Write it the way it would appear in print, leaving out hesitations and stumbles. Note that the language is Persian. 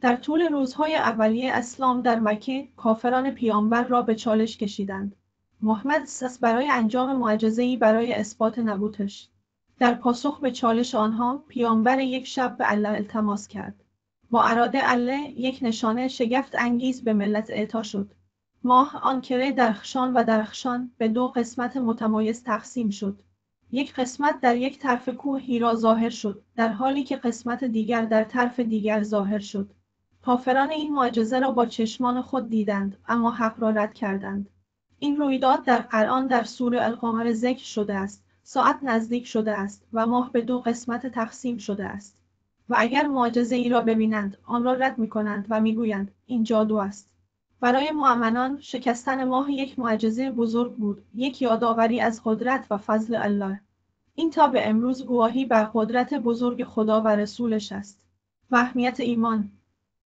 در طول روزهای اولیه اسلام در مکه، کافران پیامبر را به چالش کشیدند. محمد سس برای انجام معجزه‌ای برای اثبات نبوتش. در پاسخ به چالش آنها، پیامبر یک شب به الله التماس کرد. با اراده الله، یک نشانه شگفت انگیز به ملت اعطا شد. ماه آن کره درخشان و درخشان به دو قسمت متمایز تقسیم شد. یک قسمت در یک طرف کوه هیرا ظاهر شد، در حالی که قسمت دیگر در طرف دیگر ظاهر شد. کافران این معجزه را با چشمان خود دیدند، اما حق را رد کردند. این رویداد در قرآن در سوره القمر ذکر شده است. ساعت نزدیک شده است و ماه به دو قسمت تقسیم شده است. و اگر معجزه ای را ببینند، آن را رد می کنند و می گویند این جادو است. برای مؤمنان، شکستن ماه یک معجزه بزرگ بود، یک یادآوری از قدرت و فضل الله. این تا به امروز گواهی بر قدرت بزرگ خدا و رسولش است. و اهمیت ایمان